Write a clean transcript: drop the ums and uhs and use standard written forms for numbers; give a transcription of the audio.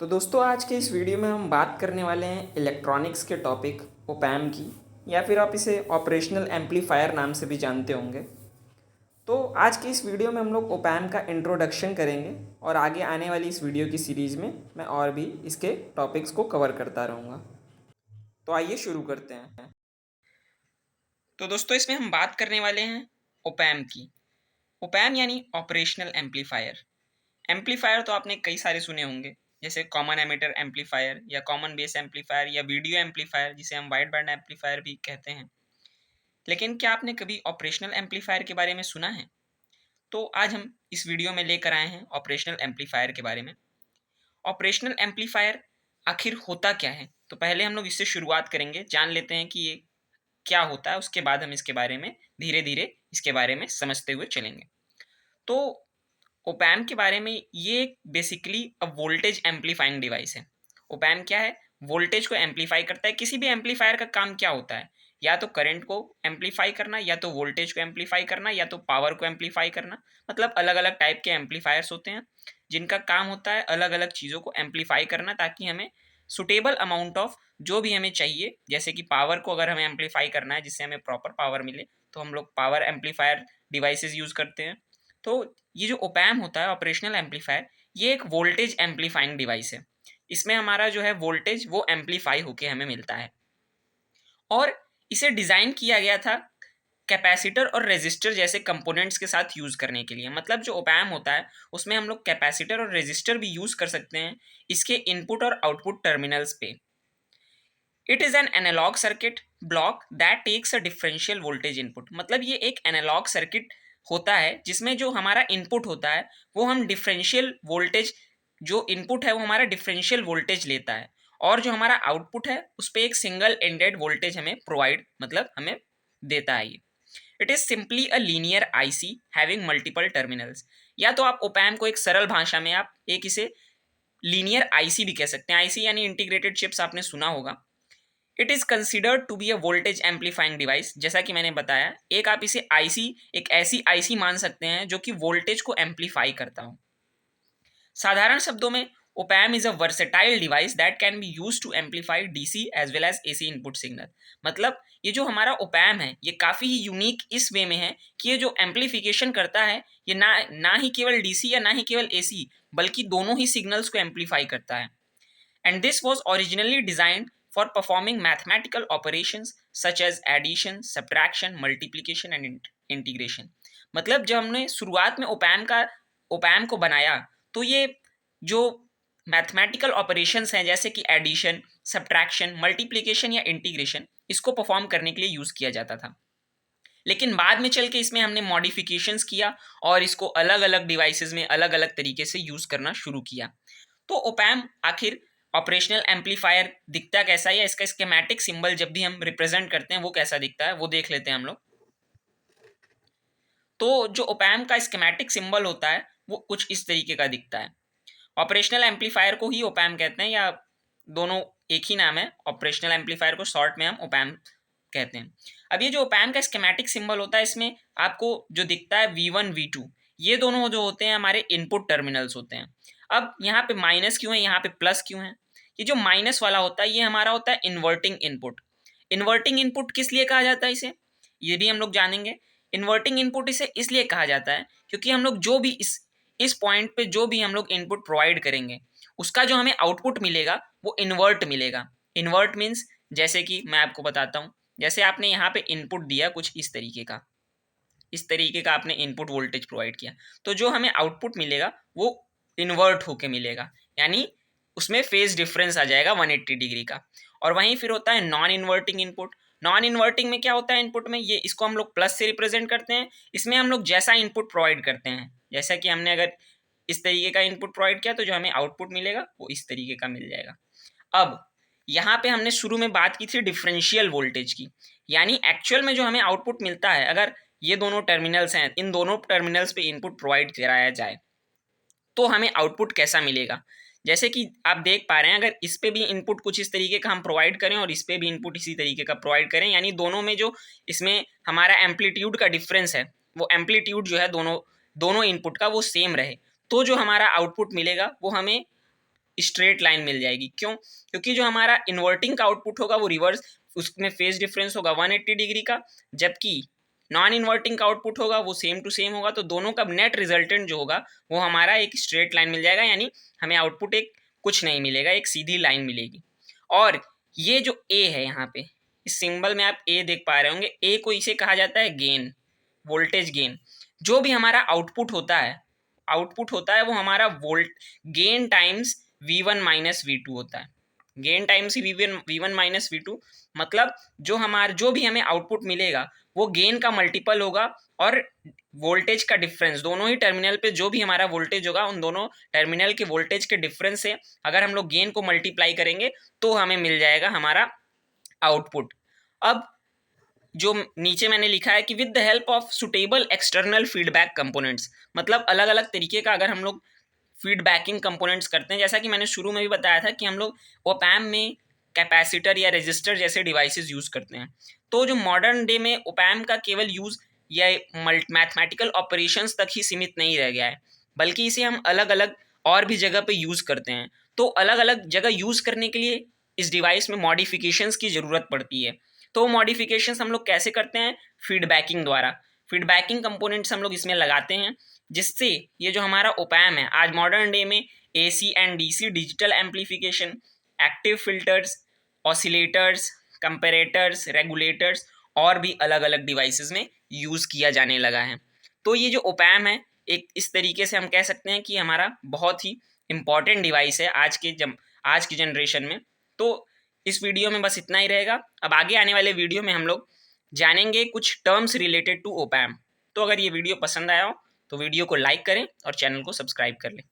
दोस्तों आज के इस वीडियो में हम बात करने वाले हैं इलेक्ट्रॉनिक्स के टॉपिक ओपैम की, या फिर आप इसे ऑपरेशनल एम्पलीफायर नाम से भी जानते होंगे। तो आज की इस वीडियो में हम लोग ओपैम का इंट्रोडक्शन करेंगे और आगे आने वाली इस वीडियो की सीरीज़ में मैं और भी इसके टॉपिक्स को कवर करता रहूँगा। तो आइए शुरू करते हैं। तो दोस्तों इसमें हम बात करने वाले हैं ओपैम की। ओपैम यानी ऑपरेशनल एम्पलीफायर। एम्पलीफायर तो आपने कई सारे सुने होंगे, जैसे कॉमन एमिटर एम्पलीफायर या कॉमन बेस एम्पलीफायर या वीडियो एम्पलीफायर, जिसे हम वाइड बैंड एम्पलीफायर भी कहते हैं। लेकिन क्या आपने कभी ऑपरेशनल एम्पलीफायर के बारे में सुना है? तो आज हम इस वीडियो में लेकर आए हैं ऑपरेशनल एम्पलीफायर के बारे में। ऑपरेशनल एम्पलीफायर आखिर होता क्या है? तो पहले हम लोग इससे शुरुआत करेंगे, जान लेते हैं कि ये क्या होता है, उसके बाद हम इसके बारे में धीरे धीरे इसके बारे में समझते हुए चलेंगे। तो ओपैम के बारे में, ये बेसिकली अ वोल्टेज एम्पलीफाइंग डिवाइस है। ओपैम क्या है? वोल्टेज को एम्पलीफाई करता है। किसी भी एम्पलीफायर का काम क्या होता है? या तो करंट को एम्पलीफाई करना, या तो वोल्टेज को एम्पलीफाई करना, या तो पावर को एम्पलीफाई करना। मतलब अलग अलग टाइप के एम्पलीफायर्स होते हैं जिनका काम होता है अलग अलग चीज़ों को एम्पलीफाई करना, ताकि हमें सुटेबल अमाउंट ऑफ जो भी हमें चाहिए, जैसे कि पावर को अगर हमें एम्पलीफाई करना है जिससे हमें प्रॉपर पावर मिले, तो हम लोग पावर एम्पलीफायर डिवाइसेस यूज़ करते हैं। तो ये जो ओपैम होता है, ऑपरेशनल एम्पलीफायर, ये एक वोल्टेज एम्पलीफाइंग डिवाइस है। इसमें हमारा जो है वोल्टेज वो एम्पलीफाई होके हमें मिलता है, और इसे डिज़ाइन किया गया था कैपेसिटर और रेजिस्टर जैसे कंपोनेंट्स के साथ यूज़ करने के लिए। मतलब जो ओपैम होता है उसमें हम लोग कैपेसिटर और रेजिस्टर भी यूज़ कर सकते हैं इसके इनपुट और आउटपुट टर्मिनल्स पे। It is an analog circuit block that takes a differential voltage input. मतलब ये एक एनालॉग सर्किट होता है जिसमें जो हमारा इनपुट होता है वो हम डिफरेंशियल वोल्टेज, जो इनपुट है वो हमारा डिफरेंशियल वोल्टेज लेता है, और जो हमारा आउटपुट है उस पर एक सिंगल एंडेड वोल्टेज हमें प्रोवाइड, मतलब हमें देता है ये। It is simply a linear IC having multiple terminals. या तो आप ओपैम को एक सरल भाषा में आप एक इसे लीनियर आईसी भी कह सकते हैं। आईसी यानी इंटीग्रेटेड चिप्स, आपने सुना होगा। It is considered to be a voltage amplifying device. जैसा कि मैंने बताया, एक आप इसे आईसी, एक ऐसी आईसी मान सकते हैं जो कि वोल्टेज को एम्पलीफाई करता हो। साधारण शब्दों में, opamp is a versatile device that can be use to amplify DC as well as AC input signal. मतलब ये जो हमारा ओपैम है ये काफ़ी ही यूनिक इस वे में है कि ये जो एम्पलीफिकेशन करता है, ये ना ही केवल डीसी या ना ही केवल एसी, बल्कि दोनों ही सिग्नल्स को एम्पलीफाई करता है। And this was originally designed for performing mathematical operations such as addition, subtraction, multiplication and integration। मतलब जब हमने शुरुआत में ओपैम को बनाया, तो ये जो मैथमेटिकल ऑपरेशंस हैं जैसे कि एडिशन, सब्ट्रैक्शन, मल्टीप्लिकेशन या इंटीग्रेशन, इसको परफॉर्म करने के लिए यूज़ किया जाता था। लेकिन बाद में चल के इसमें हमने मॉडिफिकेशंस किया और इसको अलग अलग डिवाइसेस में अलग अलग तरीके से यूज़ करना शुरू किया। तो ओपैम आखिर ऑपरेशनल एम्पलीफायर दिखता कैसा है, या इसका स्कीमेटिक सिंबल जब भी हम रिप्रेजेंट करते हैं वो कैसा दिखता है, वो देख लेते हैं हम लोग। तो जो ओपैम का स्कीमेटिक सिंबल होता है वो कुछ इस तरीके का दिखता है। ऑपरेशनल एम्पलीफायर को ही ओपैम कहते हैं, या दोनों एक ही नाम है। ऑपरेशनल एम्पलीफायर को शॉर्ट में हम ओपैम कहते हैं। अब ये जो ओपैम का स्कीमेटिक सिंबल होता है, इसमें आपको जो दिखता है V1 V2, ये दोनों जो होते हैं हमारे इनपुट टर्मिनल्स होते हैं। अब यहाँ पे माइनस क्यों है, यहाँ पे प्लस क्यों है? ये जो माइनस वाला होता है ये हमारा होता है इन्वर्टिंग इनपुट। इन्वर्टिंग इनपुट किस लिए कहा जाता है इसे, ये भी हम लोग जानेंगे। इन्वर्टिंग इनपुट इसे इसलिए कहा जाता है क्योंकि हम लोग जो भी इस पॉइंट पे जो भी हम लोग इनपुट प्रोवाइड करेंगे, उसका जो हमें आउटपुट मिलेगा वो इन्वर्ट मिलेगा। इन्वर्ट मीन्स, जैसे कि मैं आपको बताता हूँ, जैसे आपने यहाँ पे इनपुट दिया कुछ इस तरीके का, इस तरीके का आपने इनपुट वोल्टेज प्रोवाइड किया, तो जो हमें आउटपुट मिलेगा वो इन्वर्ट होके मिलेगा, यानी उसमें फेज डिफरेंस आ जाएगा 180 डिग्री का। और वहीं फिर होता है non inverting input. Non inverting में क्या होता है इनपुट में, ये इसको हम लोग प्लस से रिप्रेजेंट करते हैं। इसमें हम लोग जैसा इनपुट प्रोवाइड करते हैं, जैसा कि हमने अगर इस तरीके का इनपुट प्रोवाइड किया तो जो हमें आउटपुट मिलेगा वो इस तरीके का मिल जाएगा। अब यहाँ पे हमने शुरू में बात की थी डिफरेंशियल वोल्टेज की, यानी एक्चुअल में जो हमें आउटपुट मिलता है, अगर ये दोनों टर्मिनल्स हैं, इन दोनों टर्मिनल्स पे इनपुट प्रोवाइड कराया जाए तो हमें आउटपुट कैसा मिलेगा। जैसे कि आप देख पा रहे हैं, अगर इस पे भी इनपुट कुछ इस तरीके का हम प्रोवाइड करें और इस पे भी इनपुट इसी तरीके का प्रोवाइड करें, यानी दोनों में जो इसमें हमारा एम्पलीट्यूड का डिफरेंस है, वो एम्पलीट्यूड जो है दोनों दोनों इनपुट का वो सेम रहे, तो जो हमारा आउटपुट मिलेगा वो हमें स्ट्रेट लाइन मिल जाएगी। क्यों? क्योंकि जो हमारा इन्वर्टिंग का आउटपुट होगा वो रिवर्स, उसमें फेज डिफरेंस होगा 180 डिग्री का, जबकि नॉन इन्वर्टिंग का आउटपुट होगा वो सेम टू सेम होगा। तो दोनों का नेट रिजल्टेंट जो होगा वो हमारा एक स्ट्रेट लाइन मिल जाएगा, यानी हमें आउटपुट एक कुछ नहीं मिलेगा, एक सीधी लाइन मिलेगी। और ये जो ए है यहाँ पे इस सिंबल में आप ए देख पा रहे होंगे, ए को इसे कहा जाता है गेन, वोल्टेज गेन। जो भी हमारा आउटपुट होता है वो हमारा volt gain times V1 minus V2 होता है। Gain times V1 minus V2 मतलब जो भी हमें आउटपुट मिलेगा वो गेन का मल्टीपल होगा, और वोल्टेज का डिफरेंस, दोनों ही टर्मिनल पे जो भी हमारा वोल्टेज होगा उन दोनों टर्मिनल के वोल्टेज के डिफरेंस से अगर हम लोग गेन को मल्टीप्लाई करेंगे तो हमें मिल जाएगा हमारा आउटपुट। अब जो नीचे मैंने लिखा है कि with the help of suitable external feedback components, मतलब अलग अलग तरीके का अगर हम लोग फीडबैकिंग कंपोनेंट्स करते हैं, जैसा कि मैंने शुरू में भी बताया था कि हम लोग ओपैम में कैपेसिटर या रेजिस्टर जैसे डिवाइसेस यूज़ करते हैं। तो जो मॉडर्न डे में ओपैम का केवल यूज़ या मैथमेटिकल ऑपरेशंस तक ही सीमित नहीं रह गया है, बल्कि इसे हम अलग अलग और भी जगह पे यूज़ करते हैं। तो अलग अलग जगह यूज़ करने के लिए इस डिवाइस में मॉडिफिकेशंस की ज़रूरत पड़ती है। तो मॉडिफिकेशंस हम लोग कैसे करते हैं? फीडबैकिंग द्वारा। फीडबैकिंग कंपोनेंट्स हम लोग इसमें लगाते हैं, जिससे ये जो हमारा ओपैम है आज मॉडर्न डे में AC and DC digital amplification, active filters, oscillators, comparators, regulators और भी अलग अलग डिवाइसेस में यूज़ किया जाने लगा है। तो ये जो ओपैम है एक इस तरीके से हम कह सकते हैं कि हमारा बहुत ही इम्पॉर्टेंट डिवाइस है आज की जनरेशन में। तो इस वीडियो में बस इतना ही रहेगा। अब आगे आने वाले वीडियो में हम लोग जानेंगे कुछ टर्म्स रिलेटेड टू ओपैम। तो अगर ये वीडियो पसंद आया हो तो वीडियो को लाइक करें और चैनल को सब्सक्राइब कर लें।